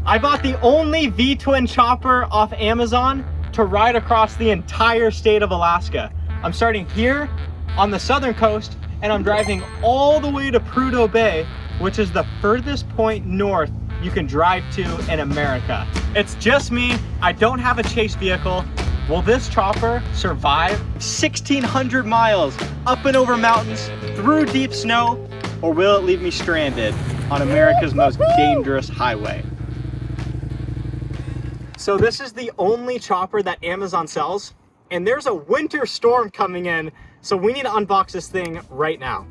I bought the only V-twin chopper off Amazon to ride across the entire state of Alaska. I'm starting here on the southern coast and I'm driving all the way to Prudhoe Bay, which is the furthest point north you can drive to in America. It's just me, I don't have a chase vehicle. Will this chopper survive 1,600 miles up and over mountains, through deep snow, or will it leave me stranded on America's most dangerous highway? So this is the only chopper that Amazon sells, and there's a winter storm coming in, so we need to unbox this thing right now.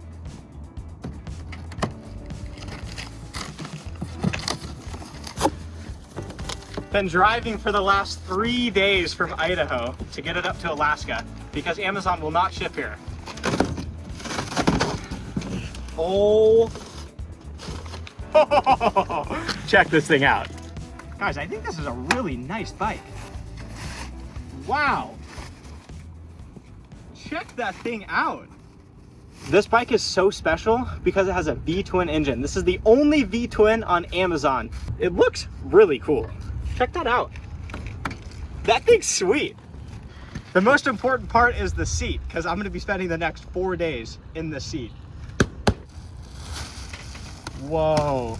Been driving for the last 3 days from Idaho to get it up to Alaska because Amazon will not ship here. Oh, check this thing out. Guys, I think this is a really nice bike. Wow. Check that thing out. This bike is so special because it has a V-twin engine. This is the only V-twin on Amazon. It looks really cool. Check that out. That thing's sweet. The most important part is the seat, because I'm gonna be spending the next 4 days in the seat. Whoa.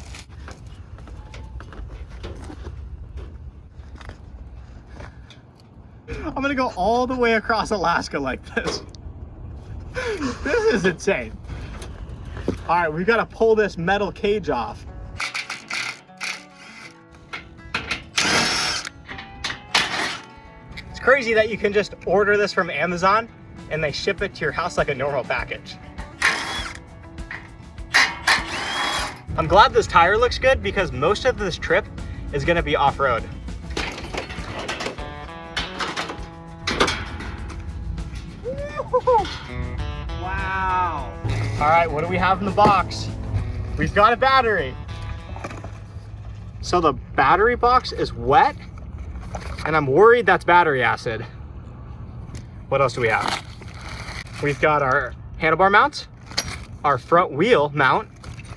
I'm gonna go all the way across Alaska like this. This is insane. All right, we've got to pull this metal cage off. It's crazy that you can just order this from Amazon and they ship it to your house like a normal package. I'm glad this tire looks good because most of this trip is gonna be off-road. Wow. All right, what do we have in the box? We've got a battery. So the battery box is wet, and I'm worried that's battery acid. What else do we have? We've got our handlebar mounts, our front wheel mount,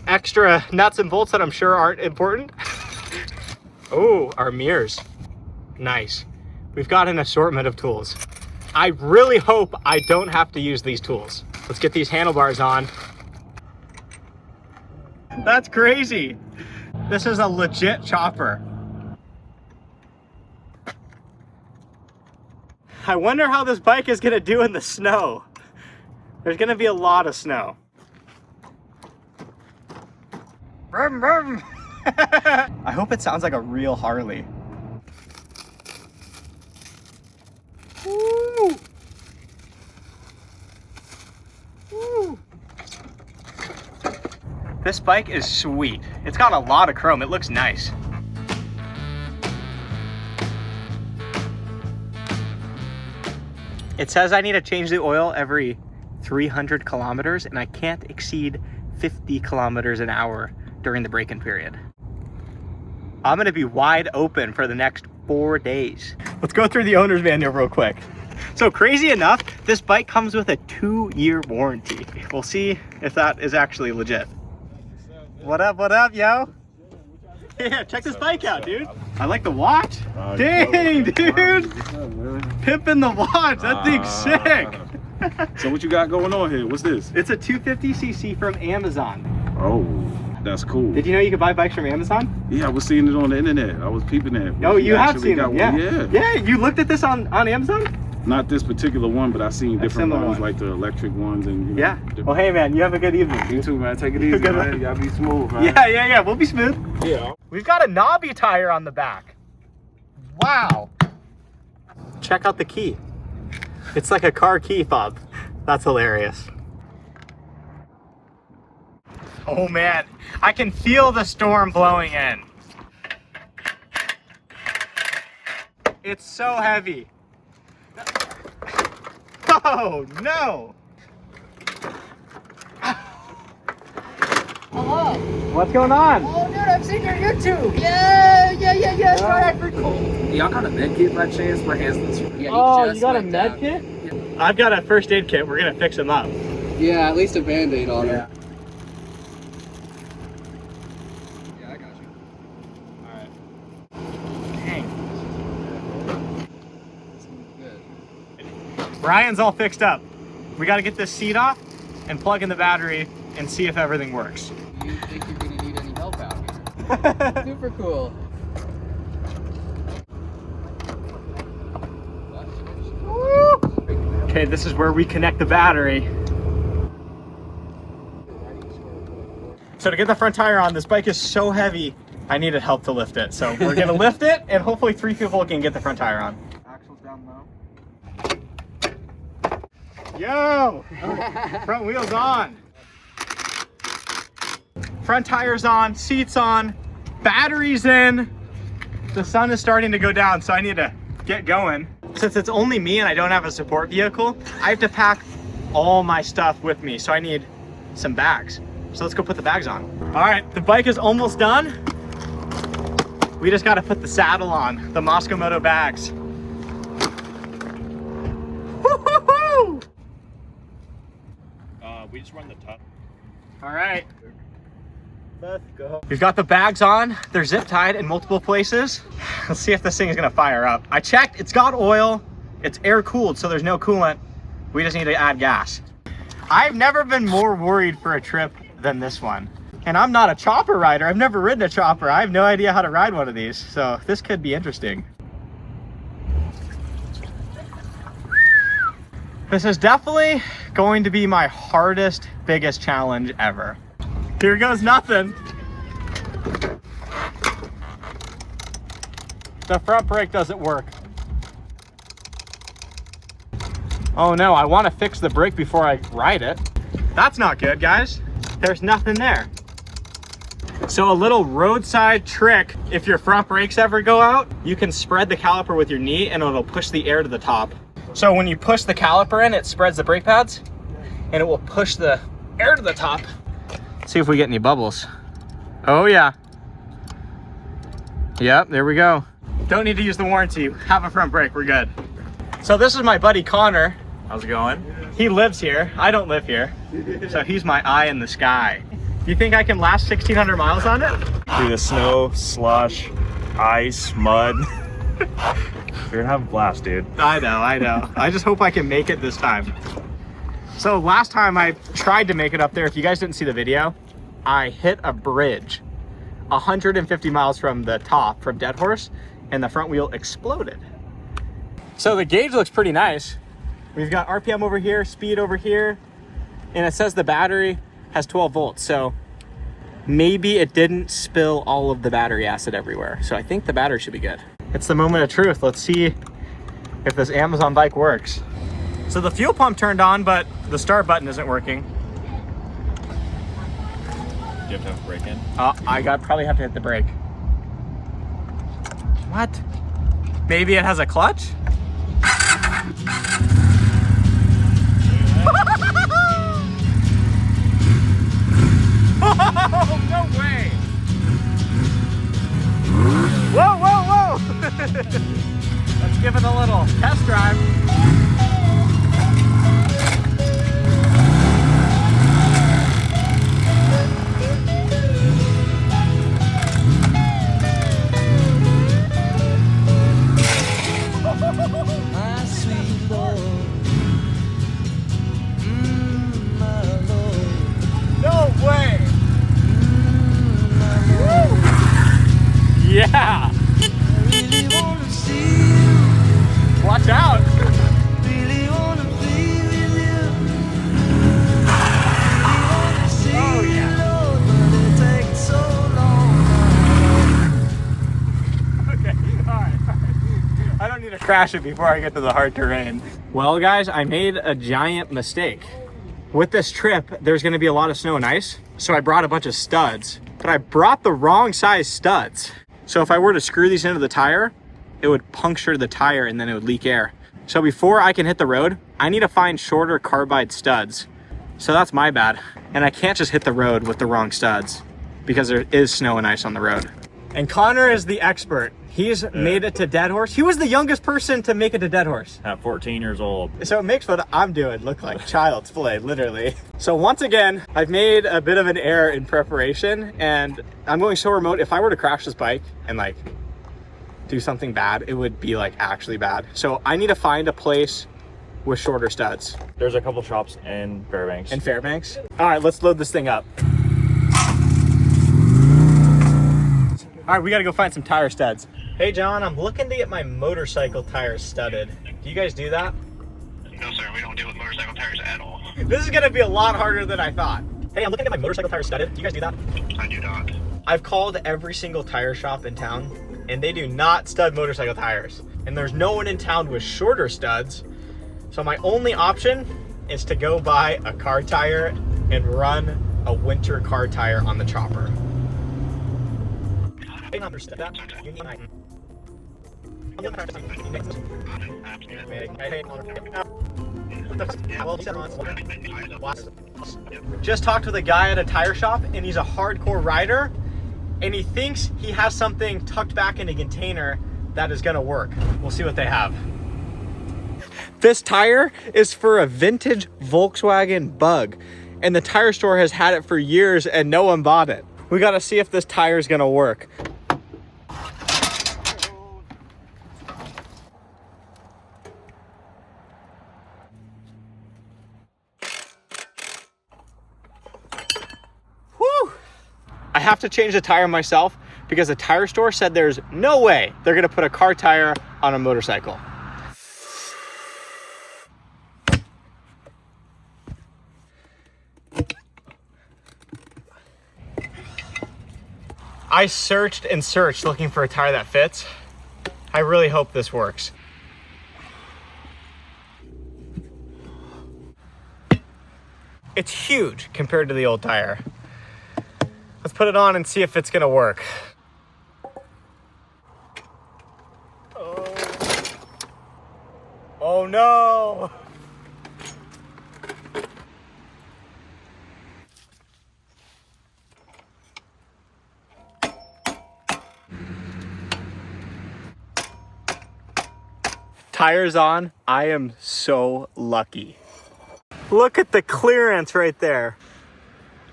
extra nuts and bolts that I'm sure aren't important. Oh, our mirrors. Nice. We've got an assortment of tools. I really hope I don't have to use these tools. Let's get these handlebars on. That's crazy. This is a legit chopper. I wonder how this bike is gonna do in the snow. There's gonna be a lot of snow. Vroom, vroom. I hope it sounds like a real Harley. Woo. Woo. This bike is sweet. It's got a lot of chrome. It looks nice. It says I need to change the oil every 300 kilometers and I can't exceed 50 kilometers an hour during the break-in period. I'm gonna be wide open for the next 4 days. Let's go through the owner's manual real quick. So crazy enough, this bike comes with a 2-year warranty. We'll see if that is actually legit. What up, yo? Yeah, check this bike out, dude. I like the watch. Dang, dude. Pimping the watch, that thing's sick. So what you got going on here? What's this? It's a 250cc from Amazon. Oh, that's cool. Did you know you could buy bikes from Amazon? Yeah, I was seeing it on the internet. I was peeping at it. Oh, you have seen it? Yeah. Yeah. Yeah, you looked at this on Amazon? Not this particular one, but I've seen different ones, like the electric ones and, you know, yeah. Well, hey, man, you have a good evening. You too, man. Take it easy, man. Y'all be smooth, man. Yeah. We'll be smooth. Yeah. We've got a knobby tire on the back. Wow. Check out the key. It's like a car key fob. That's hilarious. Oh, man. I can feel the storm blowing in. It's so heavy. Oh, no. Hello. What's going on? Oh, dude, I've seen your YouTube. Yeah. It's right, pretty cool. Y'all got a med kit by chance for Hansley's? Yeah, Oh, you got a med kit? Yeah. I've got a first aid kit. We're going to fix him up. Yeah, at least a Band-Aid on Yeah. it. Yeah, I got you. All right. Ryan's all fixed up. We got to get this seat off and plug in the battery and see if everything works. Do you think you're gonna need any help out here? Super cool. Okay, this is where we connect the battery. So to get the front tire on, this bike is so heavy, I needed help to lift it. So we're gonna lift it and hopefully 3 people can get the front tire on. Axle's down low. Yo! Front wheels on. Front tires on, seats on, batteries in. The sun is starting to go down, so I need to get going. Since it's only me and I don't have a support vehicle, I have to pack all my stuff with me, so I need some bags. So let's go put the bags on. All right, the bike is almost done. We just gotta put the saddle on, the Moscow Moto bags. Woo-hoo-hoo! We just run the top. All right. Let's go. We've got the bags on. They're zip tied in multiple places. Let's see if this thing is gonna fire up. I checked, it's got oil. It's air cooled, so there's no coolant. We just need to add gas. I've never been more worried for a trip than this one. And I'm not a chopper rider. I've never ridden a chopper. I have no idea how to ride one of these. So this could be interesting. This is definitely going to be my hardest, biggest challenge ever. Here goes nothing. The front brake doesn't work. Oh no, I want to fix the brake before I ride it. That's not good, guys. There's nothing there. So a little roadside trick, if your front brakes ever go out, you can spread the caliper with your knee and it'll push the air to the top. So when you push the caliper in, it spreads the brake pads and it will push the air to the top. See if we get any bubbles. Oh yeah. Yep, there we go. Don't need to use the warranty. Have a front brake, we're good. So this is my buddy Connor. How's it going? He lives here. I don't live here. So he's my eye in the sky. You think I can last 1,600 miles on it? Through the snow, slush, ice, mud. You're gonna have a blast, dude. I know. I just hope I can make it this time. So last time I tried to make it up there, if you guys didn't see the video, I hit a bridge 150 miles from the top, from Deadhorse, and the front wheel exploded. So the gauge looks pretty nice. We've got RPM over here, speed over here, and it says the battery has 12 volts. So maybe it didn't spill all of the battery acid everywhere. So I think the battery should be good. It's the moment of truth. Let's see if this Amazon bike works. So the fuel pump turned on, but the start button isn't working. Do you have to have a brake in? I probably have to hit the brake. What? Maybe it has a clutch? Oh, no way! Whoa, whoa, whoa! Let's give it a little test drive. My sweet Lord, my Lord. No way! Yeah! I really wanna see you. Watch out! Really wanna be with you. Really wanna see Oh, you, yeah. Lord, but it takes so long. Okay, all right. I don't need to crash it before I get to the hard terrain. Well, guys, I made a giant mistake. With this trip, there's gonna be a lot of snow and ice, so I brought a bunch of studs, but I brought the wrong size studs. So if I were to screw these into the tire, it would puncture the tire and then it would leak air. So before I can hit the road, I need to find shorter carbide studs. So that's my bad. And I can't just hit the road with the wrong studs because there is snow and ice on the road. And Connor is the expert. He's made it to Deadhorse. He was the youngest person to make it to Deadhorse. At 14 years old. So it makes what I'm doing look like child's play, literally. So once again, I've made a bit of an error in preparation and I'm going so remote. If I were to crash this bike and like do something bad, it would be like actually bad. So I need to find a place with shorter studs? There's a couple shops in Fairbanks. In Fairbanks? All right, let's load this thing up. All right, we gotta go find some tire studs. Hey John, I'm looking to get my motorcycle tires studded. Do you guys do that? No sir, we don't deal with motorcycle tires at all. This is gonna be a lot harder than I thought. Hey, I'm looking to get my motorcycle tires studded. Do you guys do that? I do not. I've called every single tire shop in town, and they do not stud motorcycle tires. And there's no one in town with shorter studs. So my only option is to go buy a car tire and run a winter car tire on the chopper. Just talked with a guy at a tire shop, and he's a hardcore rider, and he thinks he has something tucked back in a container that is gonna work. We'll see what they have. This tire is for a vintage Volkswagen Bug, and the tire store has had it for years and no one bought it. We gotta see if this tire is gonna work. Whew! I have to change the tire myself because the tire store said there's no way they're gonna put a car tire on a motorcycle. I searched and searched looking for a tire that fits. I really hope this works. It's huge compared to the old tire. Let's put it on and see if it's gonna work. Oh no! Tires on. I am so lucky. Look at the clearance right there.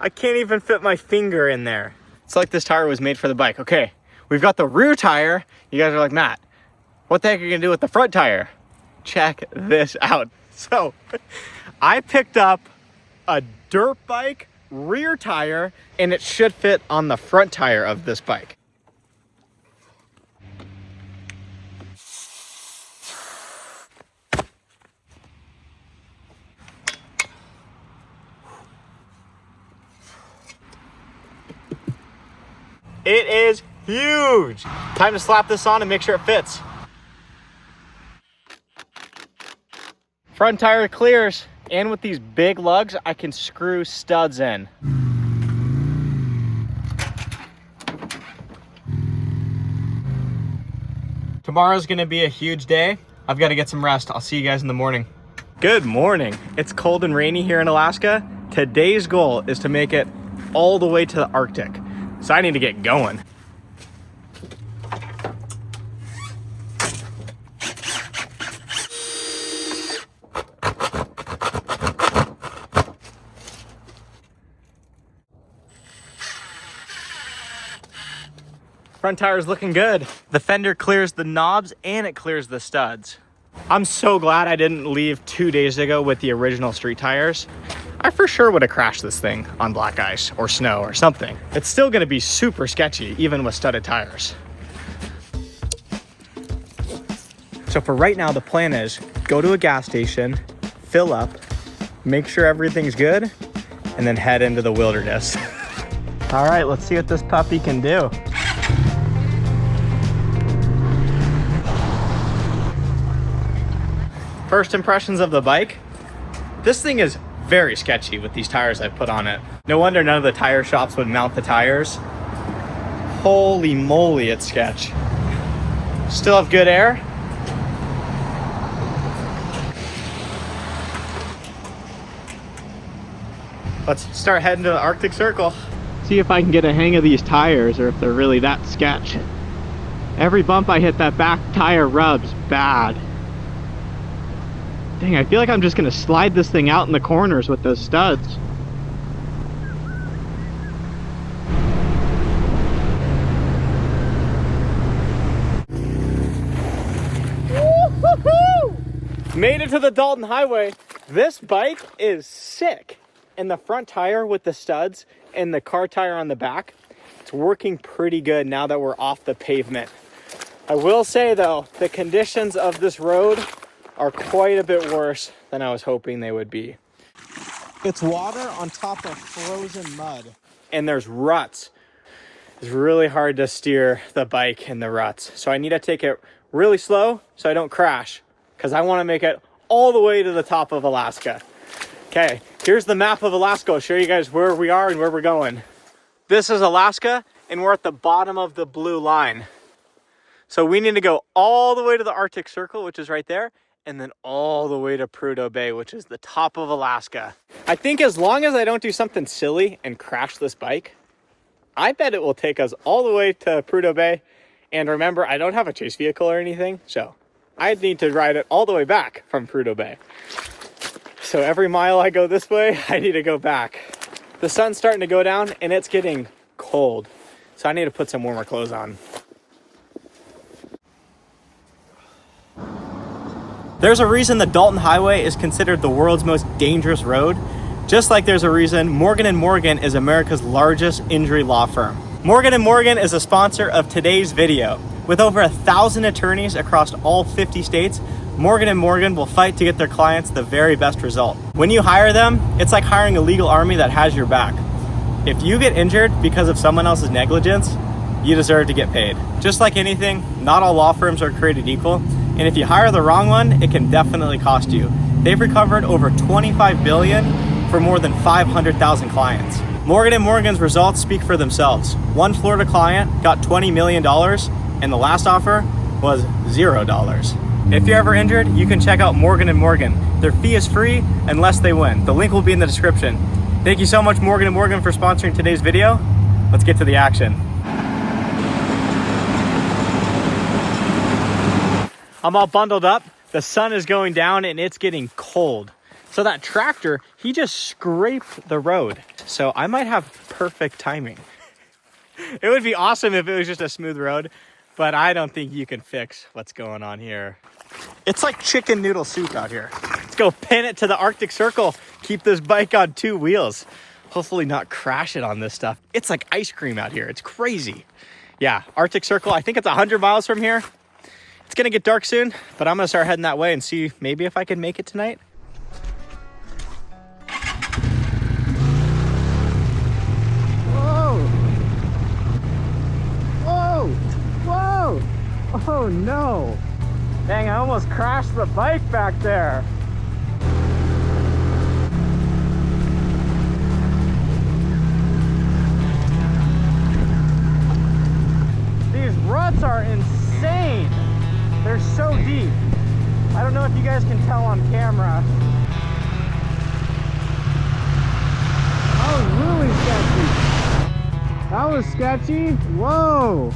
I can't even fit my finger in there. It's like this tire was made for the bike. Okay, we've got the rear tire. You guys are like, Matt, what the heck are you gonna do with the front tire? Check this out. So, I picked up a dirt bike rear tire, and it should fit on the front tire of this bike. It is huge. Time to slap this on and make sure it fits. Front tire clears, and with these big lugs, I can screw studs in. Tomorrow's gonna be a huge day. I've got to get some rest. I'll see you guys in the morning. Good morning. It's cold and rainy here in Alaska. Today's goal is to make it all the way to the Arctic. So I need to get going. Front tire's looking good. The fender clears the knobs and it clears the studs. I'm so glad I didn't leave 2 days ago with the original street tires. I for sure would have crashed this thing on black ice or snow or something. It's still gonna be super sketchy, even with studded tires. So for right now, the plan is go to a gas station, fill up, make sure everything's good, and then head into the wilderness. All right, let's see what this puppy can do. First impressions of the bike. This thing is very sketchy with these tires I've put on it. No wonder none of the tire shops would mount the tires. Holy moly, it's sketch. Still have good air. Let's start heading to the Arctic Circle. See if I can get a hang of these tires or if they're really that sketch. Every bump I hit, that back tire rubs bad. Dang, I feel like I'm just gonna slide this thing out in the corners with those studs. Woo-hoo-hoo! Made it to the Dalton Highway. This bike is sick. And the front tire with the studs and the car tire on the back, it's working pretty good now that we're off the pavement. I will say though, the conditions of this road are quite a bit worse than I was hoping they would be. It's water on top of frozen mud. And there's ruts. It's really hard to steer the bike in the ruts. So I need to take it really slow so I don't crash, because I want to make it all the way to the top of Alaska. Okay, here's the map of Alaska. I'll show you guys where we are and where we're going. This is Alaska, and we're at the bottom of the blue line. So we need to go all the way to the Arctic Circle, which is right there, and then all the way to Prudhoe Bay, which is the top of Alaska. I think as long as I don't do something silly and crash this bike, I bet it will take us all the way to Prudhoe Bay. And remember, I don't have a chase vehicle or anything, so I need to ride it all the way back from Prudhoe Bay. So every mile I go this way, I need to go back. The sun's starting to go down and it's getting cold. So I need to put some warmer clothes on. There's a reason the Dalton Highway is considered the world's most dangerous road, just like there's a reason Morgan & Morgan is America's largest injury law firm. Morgan & Morgan is a sponsor of today's video. With over 1,000 attorneys across all 50 states, Morgan & Morgan will fight to get their clients the very best result. When you hire them, it's like hiring a legal army that has your back. If you get injured because of someone else's negligence, you deserve to get paid. Just like anything, not all law firms are created equal, and if you hire the wrong one, it can definitely cost you. They've recovered over $25 billion for more than 500,000 clients. Morgan & Morgan's results speak for themselves. One Florida client got $20 million, and the last offer was $0. If you're ever injured, you can check out Morgan & Morgan. Their fee is free unless they win. The link will be in the description. Thank you so much, Morgan & Morgan, for sponsoring today's video. Let's get to the action. I'm all bundled up. The sun is going down and it's getting cold. So that tractor, he just scraped the road. So I might have perfect timing. It would be awesome if it was just a smooth road, but I don't think you can fix what's going on here. It's like chicken noodle soup out here. Let's go pin it to the Arctic Circle. Keep this bike on 2 wheels. Hopefully not crash it on this stuff. It's like ice cream out here. It's crazy. Yeah, Arctic Circle, I think it's 100 miles from here. It's gonna get dark soon, but I'm gonna start heading that way and see maybe if I can make it tonight. Whoa! Oh no! Dang, I almost crashed the bike back there. These ruts are insane. They're so deep. I don't know if you guys can tell on camera. That was really sketchy. That was sketchy. Whoa!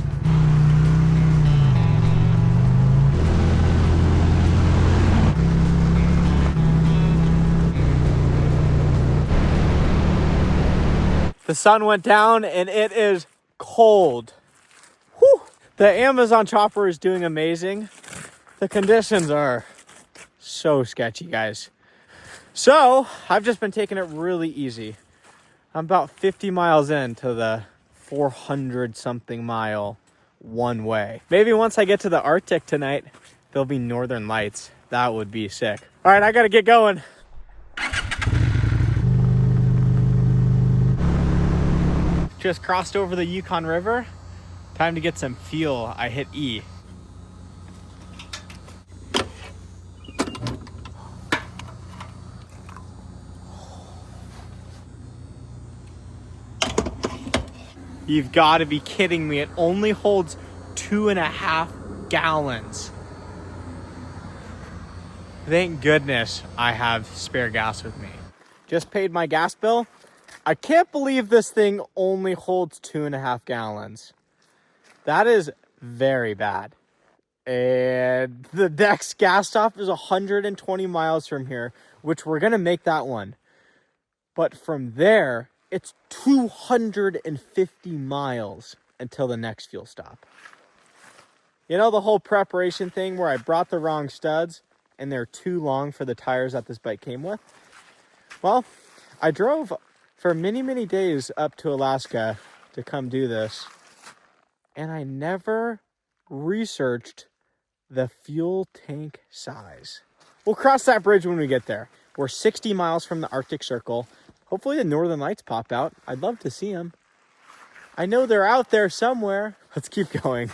The sun went down and it is cold. Whew. The Amazon chopper is doing amazing. The conditions are so sketchy, guys. So I've just been taking it really easy. I'm about 50 miles into the 400 something mile one way. Maybe once I get to the Arctic tonight, there'll be northern lights. That would be sick. All right, I gotta get going. Just crossed over the Yukon River. Time to get some fuel. I hit E. You've got to be kidding me. It only holds 2.5 gallons. Thank goodness I have spare gas with me. Just paid my gas bill. I can't believe this thing only holds 2.5 gallons. That is very bad. And the next gas stop is 120 miles from here, which we're going to make that one. But from there, it's 250 miles until the next fuel stop. You know the whole preparation thing where I brought the wrong studs and they're too long for the tires that this bike came with. Well, I drove for many, many days up to Alaska to come do this, and I never researched the fuel tank size. We'll cross that bridge when we get there. We're 60 miles from the Arctic Circle. Hopefully the Northern Lights pop out. I'd love to see them. I know they're out there somewhere. Let's keep going.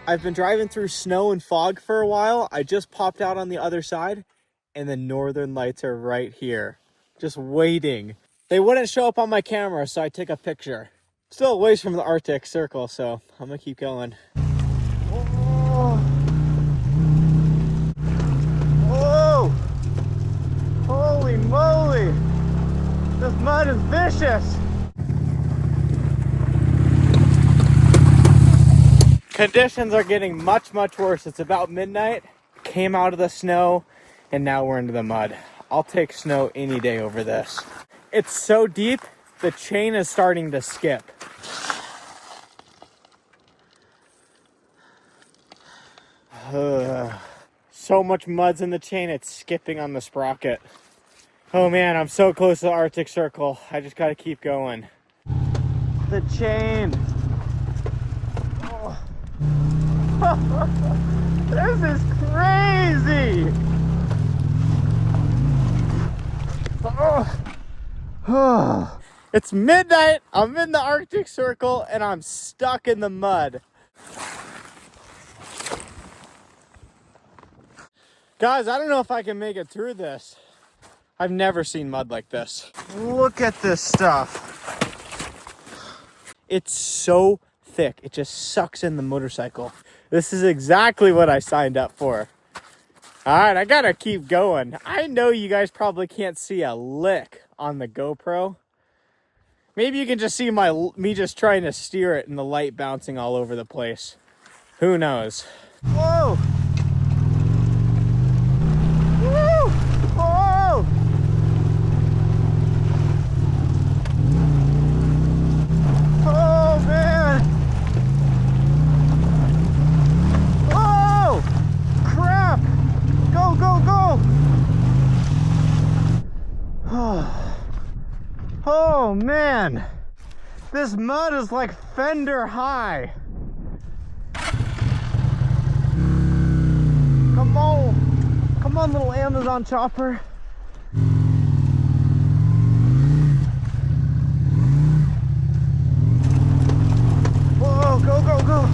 I've been driving through snow and fog for a while. I just popped out on the other side, and the Northern Lights are right here, just waiting. They wouldn't show up on my camera, so I took a picture. Still a ways from the Arctic Circle, so I'm gonna keep going. Oh. Whoa! Holy moly! This mud is vicious! Conditions are getting much, much worse. It's about midnight. Came out of the snow, and now we're into the mud. I'll take snow any day over this. It's so deep, the chain is starting to skip. So much mud's in the chain, it's skipping on the sprocket. Oh man, I'm so close to the Arctic Circle. I just gotta keep going. The chain. Oh. This is crazy. Oh. It's midnight, I'm in the Arctic Circle, and I'm stuck in the mud. Guys, I don't know if I can make it through this. I've never seen mud like this. Look at this stuff. It's so thick, it just sucks in the motorcycle. This is exactly what I signed up for. All right, I gotta keep going. I know you guys probably can't see a lick on the GoPro. Maybe you can just see me just trying to steer it and the light bouncing all over the place. Who knows? Whoa! Woo! Whoa! Oh man! Oh! Crap! Go, go, go! Oh man! This mud is like fender high. Come on! Come on, little Amazon chopper. Whoa, go, go, go!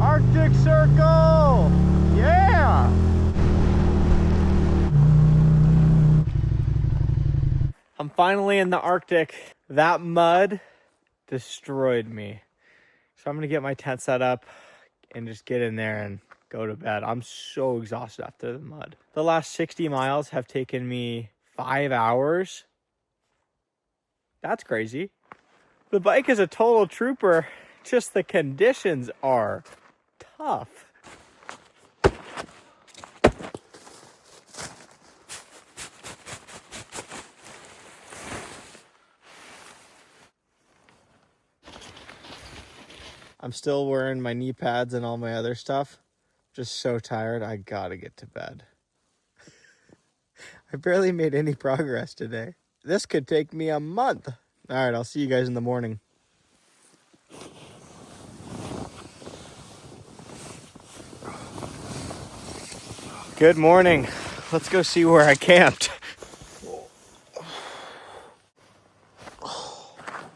Arctic Circle! Yeah! I'm finally in the Arctic. That mud destroyed me. So I'm gonna get my tent set up and just get in there and go to bed. I'm so exhausted after the mud. The last 60 miles have taken me 5 hours. That's crazy. The bike is a total trooper. Just the conditions are tough. I'm still wearing my knee pads and all my other stuff. Just so tired, I gotta get to bed. I barely made any progress today. This could take me a month. All right, I'll see you guys in the morning. Good morning. Let's go see where I camped.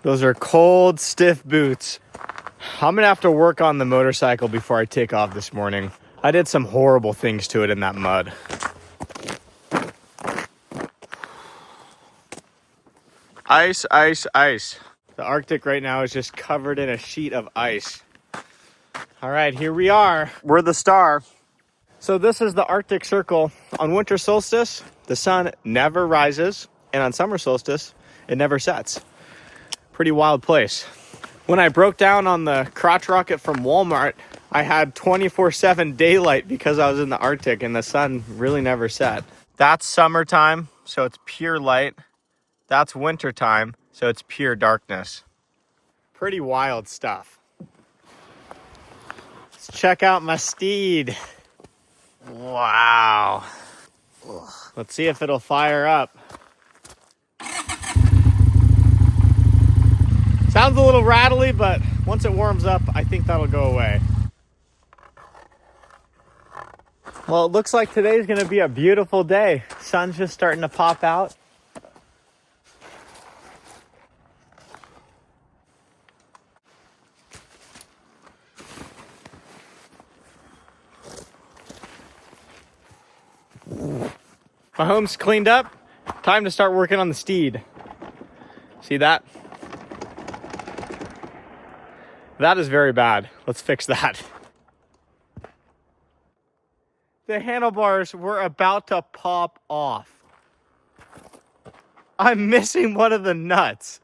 Those are cold, stiff boots. I'm gonna have to work on the motorcycle before I take off this morning. I did some horrible things to it in that mud. Ice, ice, ice. The Arctic right now is just covered in a sheet of ice. All right, here we are. We're the star. So this is the Arctic Circle. On winter solstice, the sun never rises, and on summer solstice, it never sets. Pretty wild place. When I broke down on the crotch rocket from Walmart, I had 24/7 daylight because I was in the Arctic and the sun really never set. That's summertime, so it's pure light. That's wintertime, so it's pure darkness. Pretty wild stuff. Let's check out my steed. Wow. Let's see if it'll fire up. Sounds a little rattly, but once it warms up, I think that'll go away. Well, it looks like today's gonna be a beautiful day. Sun's just starting to pop out. My home's cleaned up. Time to start working on the steed. See that? That is very bad. Let's fix that. The handlebars were about to pop off. I'm missing one of the nuts.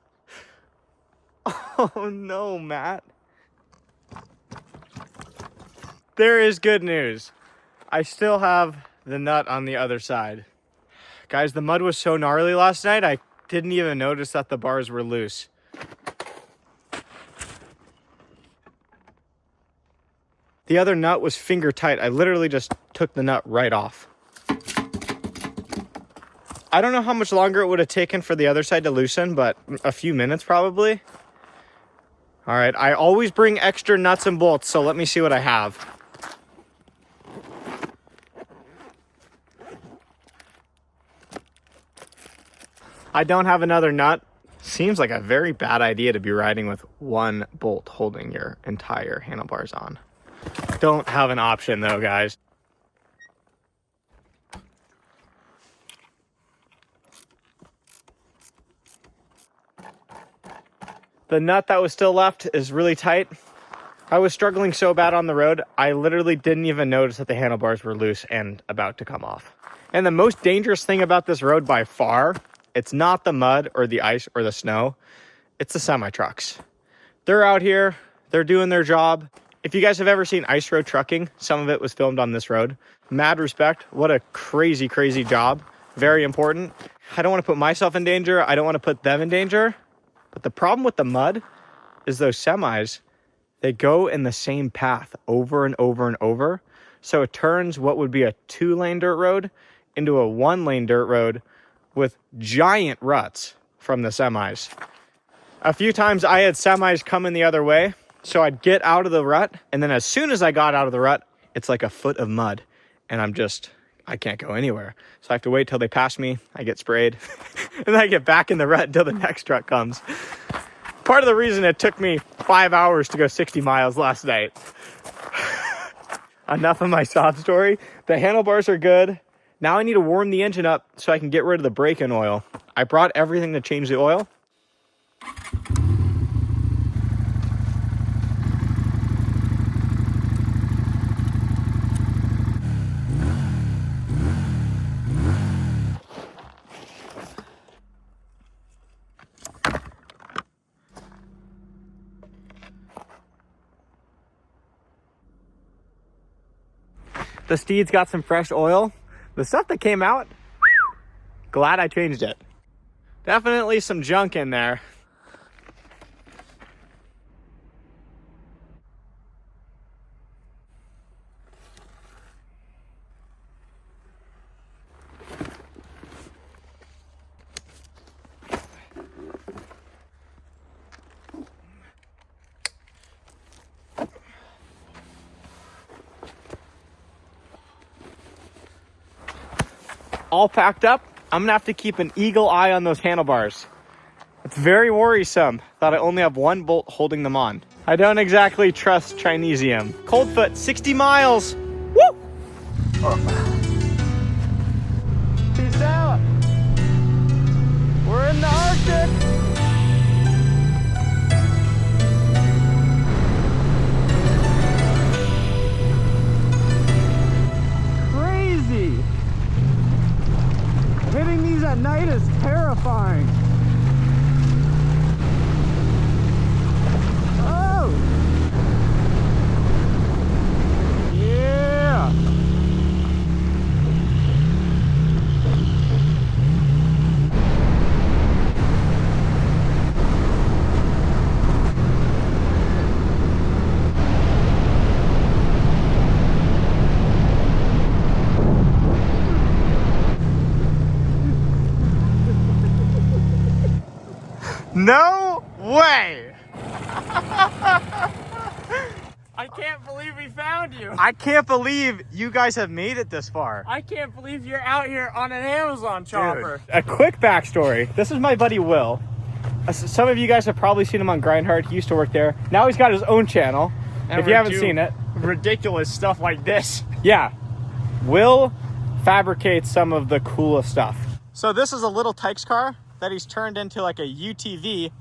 Oh no, Matt. There is good news. I still have the nut on the other side. Guys, the mud was so gnarly last night, I didn't even notice that the bars were loose. The other nut was finger tight. I literally just took the nut right off. I don't know how much longer it would have taken for the other side to loosen, but a few minutes probably. All right, I always bring extra nuts and bolts, so let me see what I have. I don't have another nut. Seems like a very bad idea to be riding with one bolt holding your entire handlebars on. Don't have an option though, guys. The nut that was still left is really tight. I was struggling so bad on the road, I literally didn't even notice that the handlebars were loose and about to come off. And the most dangerous thing about this road by far, it's not the mud or the ice or the snow, it's the semi-trucks. They're out here, they're doing their job. If you guys have ever seen ice road trucking, some of it was filmed on this road. Mad respect, what a crazy, crazy job. Very important. I don't want to put myself in danger, I don't want to put them in danger. But the problem with the mud is those semis, they go in the same path over and over and over. So it turns what would be a 2-lane dirt road into a 1-lane dirt road with giant ruts from the semis. A few times I had semis coming the other way, so I'd get out of the rut, and then as soon as I got out of the rut, it's like a foot of mud, and I can't go anywhere. So I have to wait till they pass me, I get sprayed, and then I get back in the rut until the next truck comes. Part of the reason it took me 5 hours to go 60 miles last night. Enough of my sob story. The handlebars are good. Now I need to warm the engine up so I can get rid of the brake-in oil. I brought everything to change the oil. The steed's got some fresh oil. The stuff that came out, glad I changed it. Definitely some junk in there. All packed up, I'm gonna have to keep an eagle eye on those handlebars. It's very worrisome that I only have one bolt holding them on. I don't exactly trust Chinesium. Coldfoot, 60 miles. Woo! Peace out. We're in the Arctic. terrifying. Oh! Yeah! No way! I can't believe we found you. I can't believe you guys have made it this far. I can't believe you're out here on an Amazon chopper. Dude, a quick backstory. This is my buddy Will. Some of you guys have probably seen him on Grindhard. He used to work there. Now he's got his own channel. And if you haven't seen it. Ridiculous stuff like this. Yeah. Will fabricates some of the coolest stuff. So this is a little Tykes car that he's turned into like a UTV.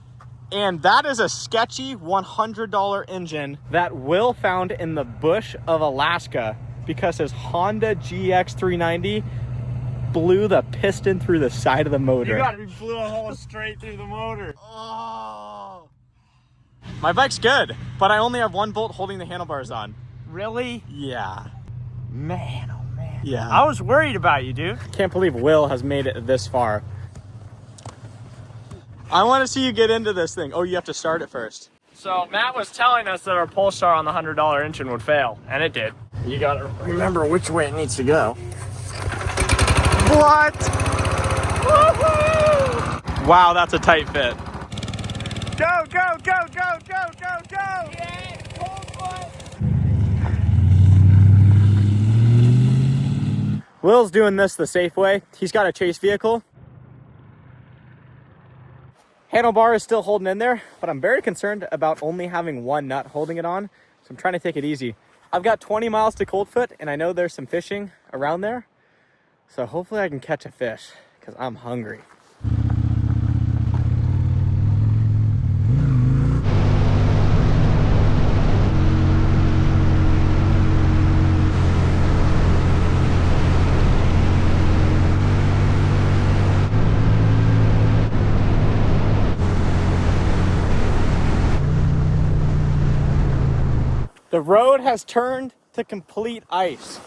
And that is a sketchy $100 engine that Will found in the bush of Alaska because his Honda GX390 blew the piston through the side of the motor. You got me blew a hole straight through the motor. Oh. My bike's good, but I only have one bolt holding the handlebars on. Really? Yeah. Man, oh man. Yeah. I was worried about you, dude. Can't believe Will has made it this far. I want to see you get into this thing. Oh, you have to start it first. So Matt was telling us that our Polestar on the $100 engine would fail, and it did. You gotta remember which way it needs to go. What? Woohoo! Wow, that's a tight fit. Go, go, go, go, go, go, go! Yeah, Will's doing this the safe way. He's got a chase vehicle. Handlebar is still holding in there, but I'm very concerned about only having one nut holding it on. So I'm trying to take it easy. I've got 20 miles to Coldfoot, and I know there's some fishing around there. So hopefully I can catch a fish, because I'm hungry. The road has turned to complete ice.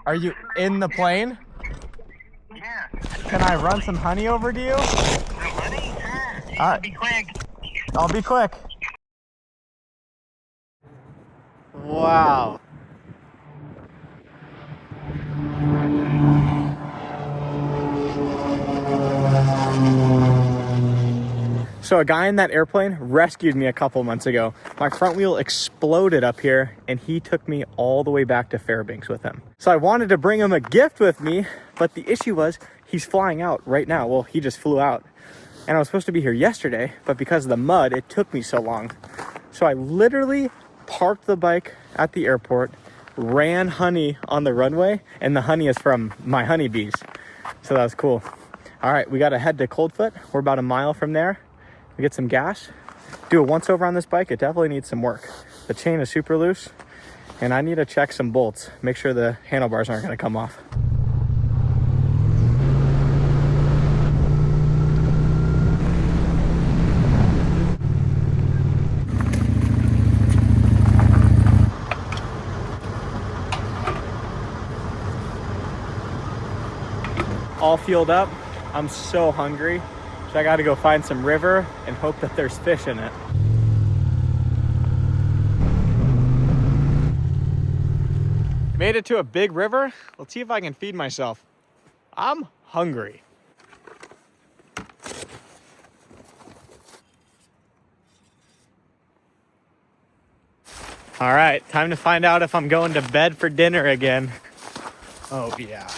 Are you in the plane? Yeah. Can I run some honey over to you? Honey? Sure. Be quick. I'll be quick. Wow. So a guy in that airplane rescued me a couple months ago. My front wheel exploded up here and he took me all the way back to Fairbanks with him. So I wanted to bring him a gift with me, but the issue was he's flying out right now. Well, he just flew out. And I was supposed to be here yesterday, but because of the mud, it took me so long. So I literally parked the bike at the airport, ran honey on the runway, and the honey is from my honeybees. So that was cool. All right, we got to head to Coldfoot. We're about a mile from there. We get some gas, do a once over on this bike. It definitely needs some work. The chain is super loose and I need to check some bolts, make sure the handlebars aren't going to come off. All fueled up. I'm so hungry. So I gotta go find some river and hope that there's fish in it. Made it to a big river. Let's see if I can feed myself. I'm hungry. All right, time to find out if I'm going to bed for dinner again. Oh yeah.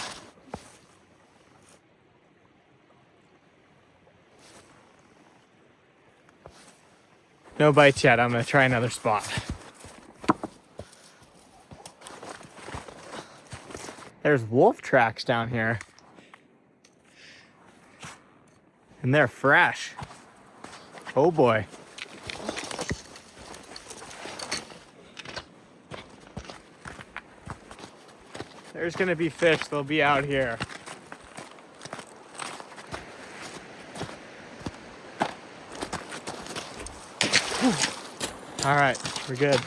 No bites yet. I'm gonna try another spot. There's wolf tracks down here. And they're fresh. Oh boy. There's gonna be fish, they'll be out here. All right, we're good.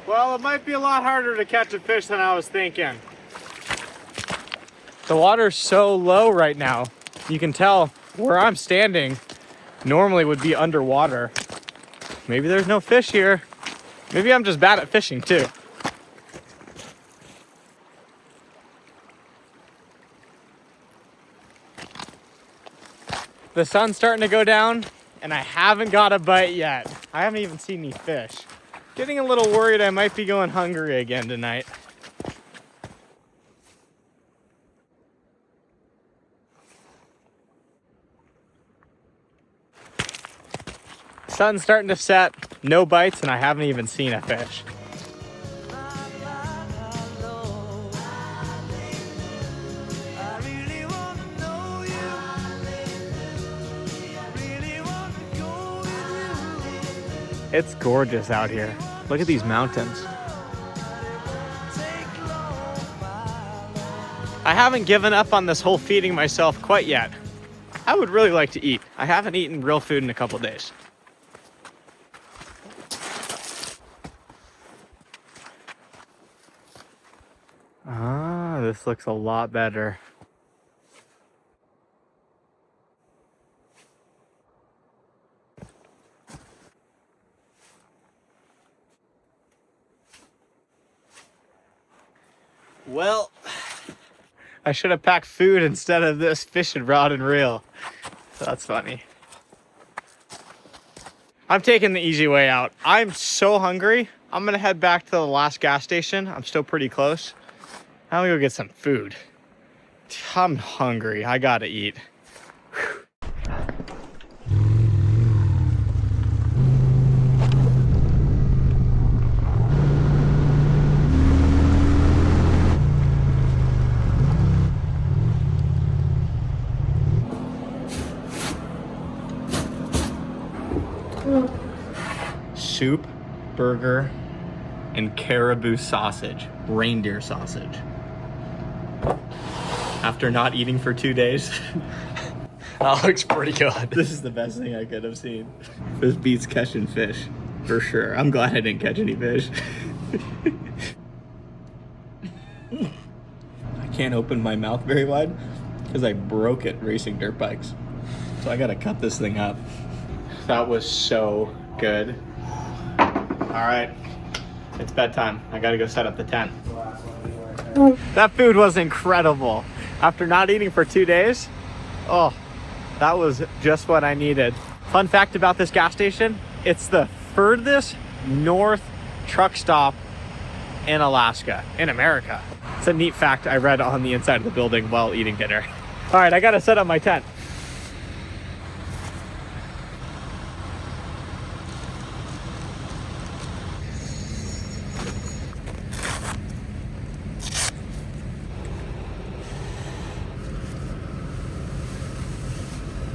Well, it might be a lot harder to catch a fish than I was thinking. The water's so low right now. You can tell where I'm standing normally would be underwater. Maybe there's no fish here. Maybe I'm just bad at fishing too. The sun's starting to go down and I haven't got a bite yet. I haven't even seen any fish. Getting a little worried I might be going hungry again tonight. Sun's starting to set, no bites, and I haven't even seen a fish. It's gorgeous out here. Look at these mountains. I haven't given up on this whole feeding myself quite yet. I would really like to eat. I haven't eaten real food in a couple days. Ah, this looks a lot better. Well, I should have packed food instead of this fishing rod and reel. That's funny. I'm taking the easy way out. I'm so hungry. I'm gonna head back to the last gas station. I'm still pretty close. I'm gonna go get some food. I'm hungry. I gotta eat. Soup, burger, and caribou sausage, reindeer sausage. After not eating for 2 days, that looks pretty good. This is the best thing I could have seen. This beats catching fish, for sure. I'm glad I didn't catch any fish. I can't open my mouth very wide because I broke it racing dirt bikes. So I gotta cut this thing up. That was so good. All right, it's bedtime. I gotta go set up the tent. That food was incredible. After not eating for 2 days, oh, that was just what I needed. Fun fact about this gas station, it's the furthest north truck stop in Alaska, in America. It's a neat fact I read on the inside of the building while eating dinner. All right, I gotta set up my tent.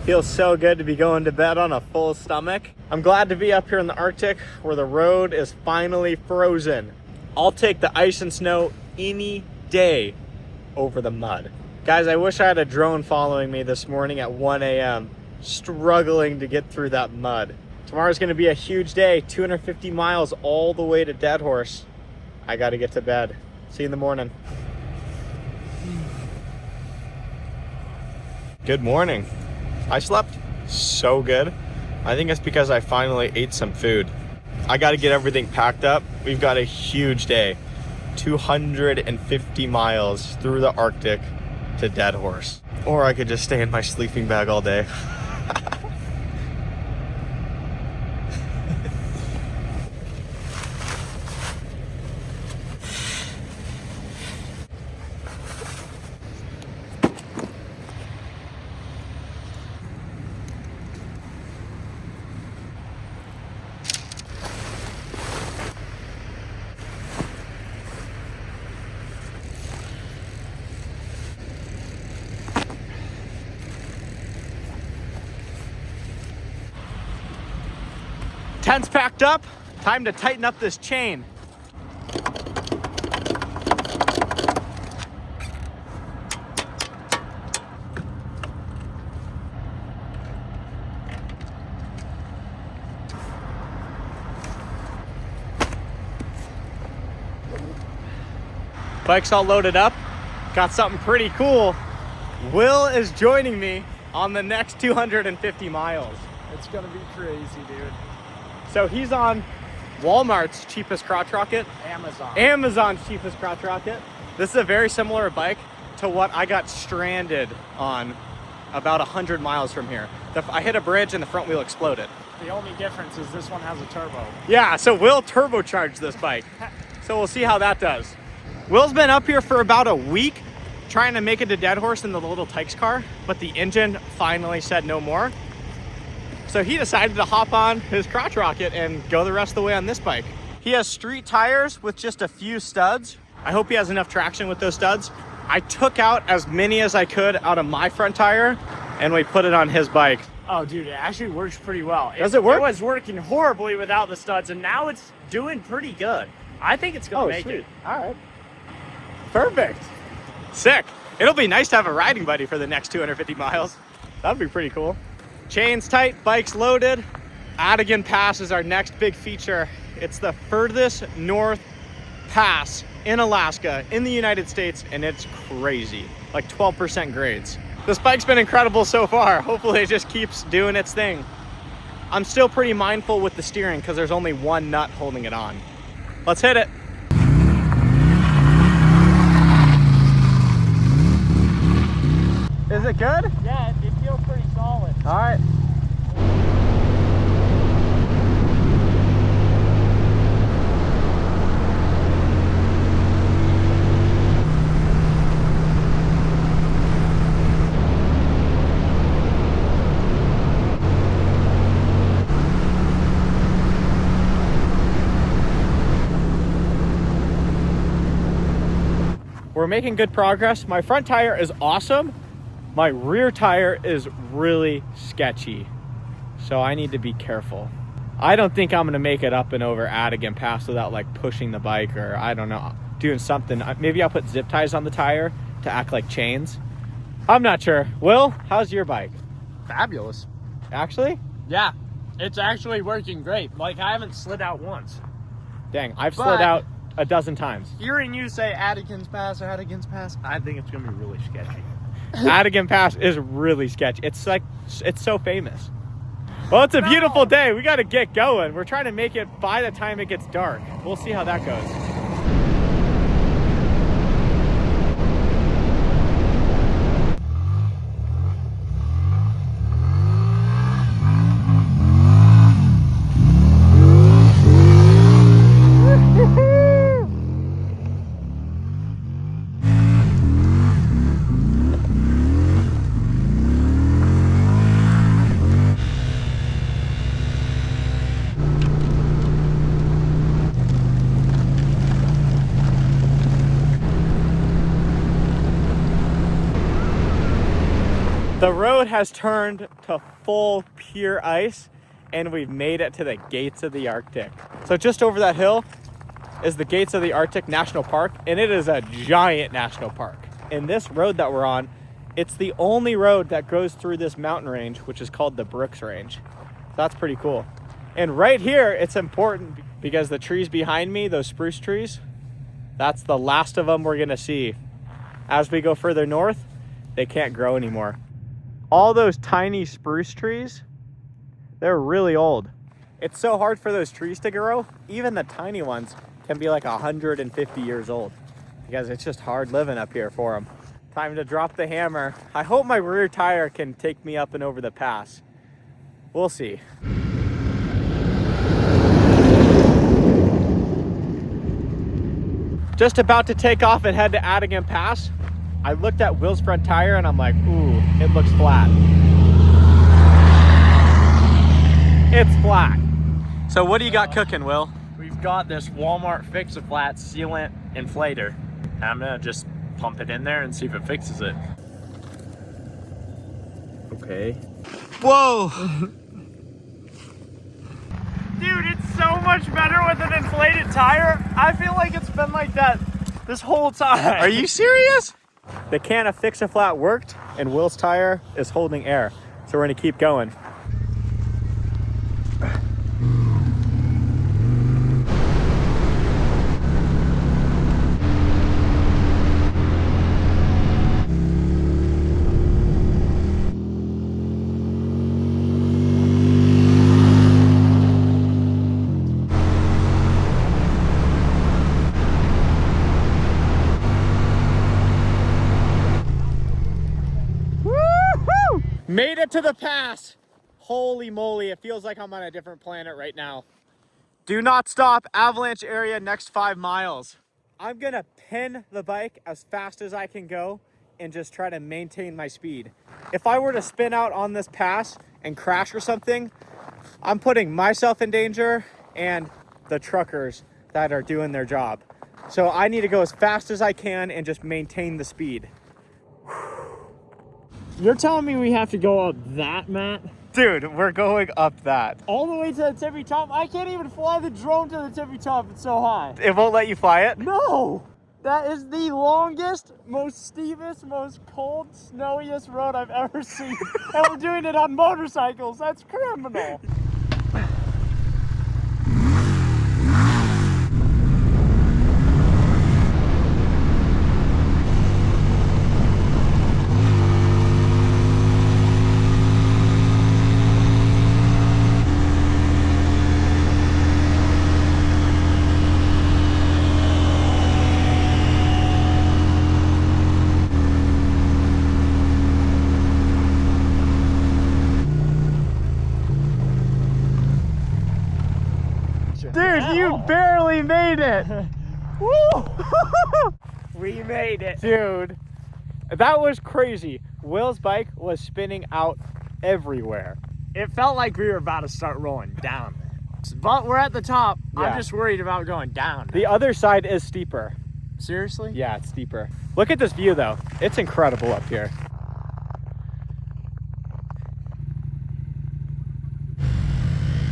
Feels so good to be going to bed on a full stomach. I'm glad to be up here in the Arctic where the road is finally frozen. I'll take the ice and snow any day over the mud. Guys, I wish I had a drone following me this morning at 1 a.m. struggling to get through that mud. Tomorrow's gonna be a huge day, 250 miles all the way to Deadhorse. I gotta get to bed. See you in the morning. Good morning. I slept so good. I think it's because I finally ate some food. I got to get everything packed up. We've got a huge day. 250 miles through the Arctic to Deadhorse. Or I could just stay in my sleeping bag all day. Tent's packed up. Time to tighten up this chain. Bike's all loaded up. Got something pretty cool. Will is joining me on the next 250 miles. It's gonna be crazy, dude. So he's on Walmart's cheapest crotch rocket. Amazon's cheapest crotch rocket. This is a very similar bike to what I got stranded on about 100 miles from here. I hit a bridge and the front wheel exploded. The only difference is this one has a turbo. Yeah, so Will turbocharged this bike. So we'll see how that does. Will's been up here for about a week trying to make it to Deadhorse in the little Tykes car, but the engine finally said no more. So he decided to hop on his crotch rocket and go the rest of the way on this bike. He has street tires with just a few studs. I hope he has enough traction with those studs. I took out as many as I could out of my front tire and we put it on his bike. Oh, dude, it actually works pretty well. Does it work? It was working horribly without the studs, and now it's doing pretty good. I think it's gonna make it. All right. Perfect. Sick. It'll be nice to have a riding buddy for the next 250 miles. That'd be pretty cool. Chains tight, bikes loaded. Atigun Pass is our next big feature. It's the furthest north pass in Alaska, in the United States, and it's crazy. Like 12% grades. This bike's been incredible so far. Hopefully it just keeps doing its thing. I'm still pretty mindful with the steering because there's only one nut holding it on. Let's hit it. Is it good? Yeah, it feels pretty solid. All right. We're making good progress. My front tire is awesome. My rear tire is really sketchy, so I need to be careful. I don't think I'm gonna make it up and over Atigun Pass without like pushing the bike or I don't know, doing something. Maybe I'll put zip ties on the tire to act like chains. I'm not sure. Will, how's your bike? Fabulous. Actually? Yeah, it's actually working great. Like, I haven't slid out once. Dang, I've slid out a dozen times. Hearing you say Atigun Pass, I think it's gonna be really sketchy. Atigun Pass is really sketchy. It's like, it's so famous. Well, it's a beautiful day. We got to get going. We're trying to make it by the time it gets dark. We'll see how that goes. The road has turned to full pure ice and we've made it to the gates of the Arctic. So just over that hill is the gates of the Arctic National Park, and it is a giant national park. And this road that we're on, it's the only road that goes through this mountain range, which is called the Brooks Range. That's pretty cool. And right here, it's important because the trees behind me, those spruce trees, that's the last of them we're gonna see. As we go further north, they can't grow anymore. All those tiny spruce trees, they're really old. It's so hard for those trees to grow. Even the tiny ones can be like 150 years old because it's just hard living up here for them. Time to drop the hammer. I hope my rear tire can take me up and over the pass. We'll see. Just about to take off and head to Atigun Pass. I looked at Will's front tire and I'm like, ooh, it looks flat. It's flat. So what do you got cooking, Will? We've got this Walmart Fix-A-Flat sealant inflator. And I'm gonna just pump it in there and see if it fixes it. Okay. Whoa! Dude, so much better with an inflated tire. I feel like it's been like that this whole time. Are you serious? The can of Fix-A-Flat worked, and Will's tire is holding air. So we're gonna keep going. Made it to the pass. Holy moly, it feels like I'm on a different planet right now. Do not stop, avalanche area next 5 miles. I'm gonna pin the bike as fast as I can go and just try to maintain my speed. If I were to spin out on this pass and crash or something, I'm putting myself in danger and the truckers that are doing their job. So I need to go as fast as I can and just maintain the speed. You're telling me we have to go up that, Matt? Dude, we're going up that. All the way to the tippy top? I can't even fly the drone to the tippy top. It's so high. It won't let you fly it? No! That is the longest, most steepest, most cold, snowiest road I've ever seen. And we're doing it on motorcycles. That's criminal. Dude, you barely made it. Woo! We made it. Dude, that was crazy. Will's bike was spinning out everywhere. It felt like we were about to start rolling down. But we're at the top. Yeah. I'm just worried about going down. The other side is steeper. Seriously? Yeah, it's steeper. Look at this view though. It's incredible up here.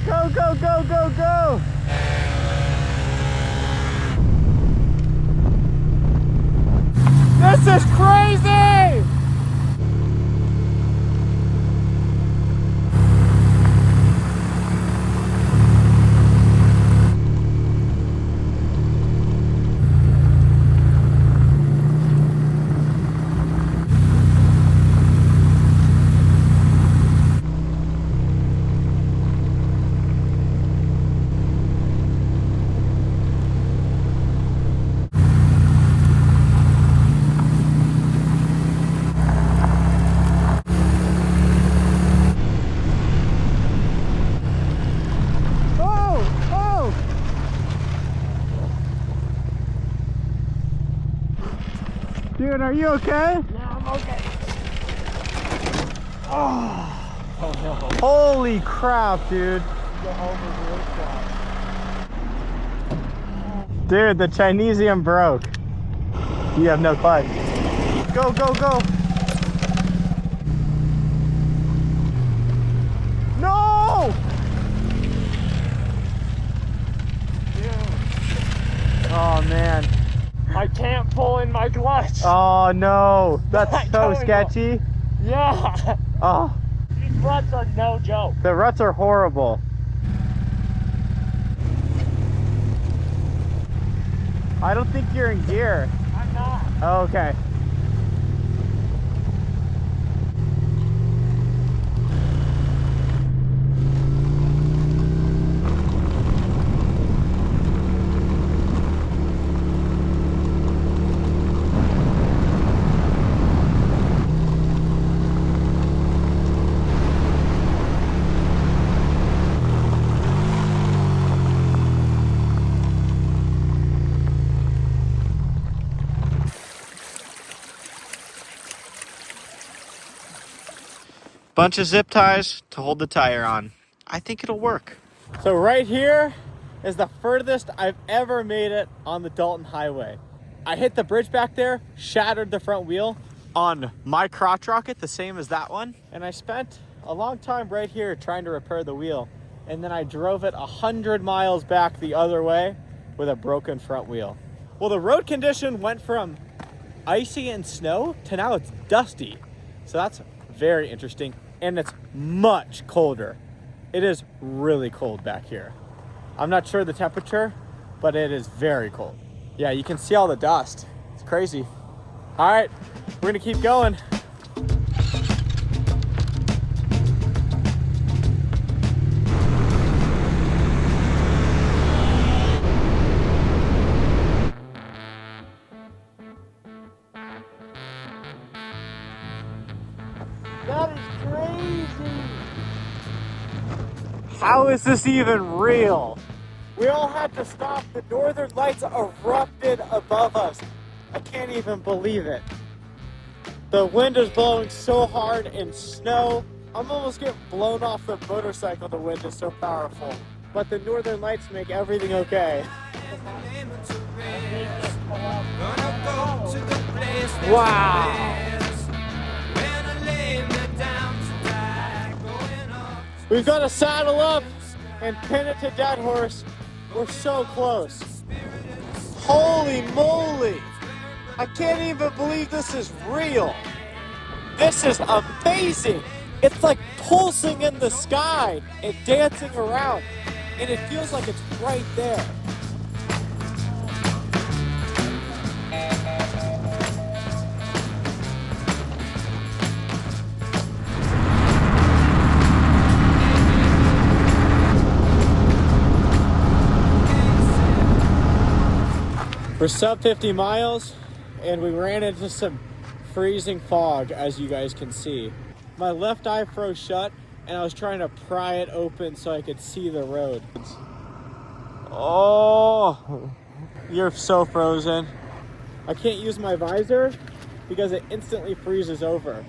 Go, go, go, go, go! This is crazy! Dude, are you okay? Yeah, I'm okay. Oh no. Holy crap, dude. Dude, the Chinesium broke. You have no clutch. Go, go, go. No! Oh man. I can't pull in my clutch. Oh no. That's so sketchy. Yeah. Oh. These ruts are no joke. The ruts are horrible. I don't think you're in gear. I'm not. Oh, okay. Bunch of zip ties to hold the tire on. I think it'll work. So right here is the furthest I've ever made it on the Dalton Highway. I hit the bridge back there, shattered the front wheel on my crotch rocket, the same as that one. And I spent a long time right here trying to repair the wheel. and then I drove it 100 miles back the other way with a broken front wheel. Well, the road condition went from icy and snow to now it's dusty. So that's very interesting, and it's much colder. It is really cold back here. I'm not sure the temperature, but it is very cold. Yeah, you can see all the dust. It's crazy. All right, we're gonna keep going. That is crazy. How is this even real? We all had to stop. The northern lights erupted above us. I can't even believe it. The wind is blowing so hard and snow. I'm almost getting blown off the motorcycle. The wind is so powerful. But the northern lights make everything okay. Wow. We've got to saddle up and pin it to Deadhorse. We're so close. Holy moly! I can't even believe this is real. This is amazing. It's like pulsing in the sky and dancing around, and it feels like it's right there. We're sub 50 miles, and we ran into some freezing fog, as you guys can see. My left eye froze shut, and I was trying to pry it open so I could see the road. Oh, you're so frozen. I can't use my visor because it instantly freezes over.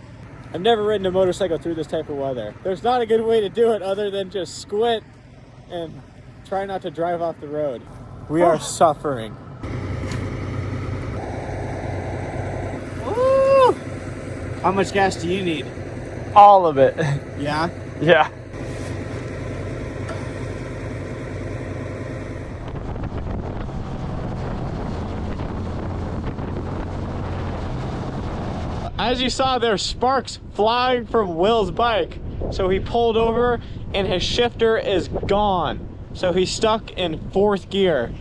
I've never ridden a motorcycle through this type of weather. There's not a good way to do it other than just squint and try not to drive off the road. We are suffering. Woo! How much gas do you need? All of it. Yeah? Yeah. As you saw, there's sparks flying from Will's bike. So he pulled over and his shifter is gone. So he's stuck in 4th gear.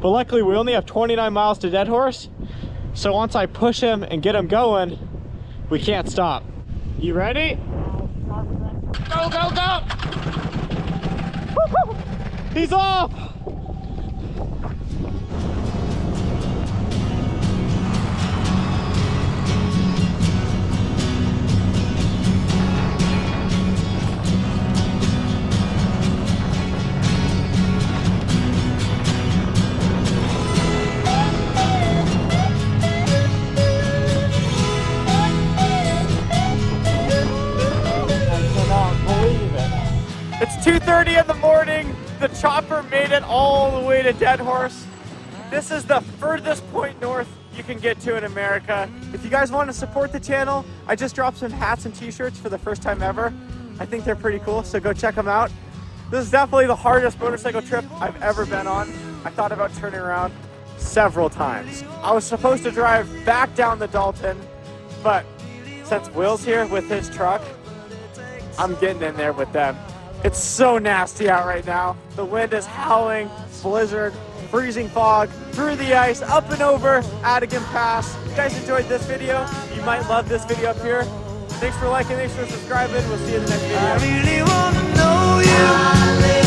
But luckily we only have 29 miles to Deadhorse. So once I push him and get him going, we can't stop. You ready? Go, go, go! Woo-hoo! He's off! It's 2:30 in the morning. The chopper made it all the way to Deadhorse. This is the furthest point north you can get to in America. If you guys want to support the channel, I just dropped some hats and t-shirts for the first time ever. I think they're pretty cool, so go check them out. This is definitely the hardest motorcycle trip I've ever been on. I thought about turning around several times. I was supposed to drive back down the Dalton, but since Will's here with his truck, I'm getting in there with them. It's so nasty out right now. The wind is howling, blizzard, freezing fog, through the ice, up and over Atigun Pass. If you guys enjoyed this video, you might love this video up here. Thanks for liking, thanks for subscribing. We'll see you in the next video. I really wanna know you.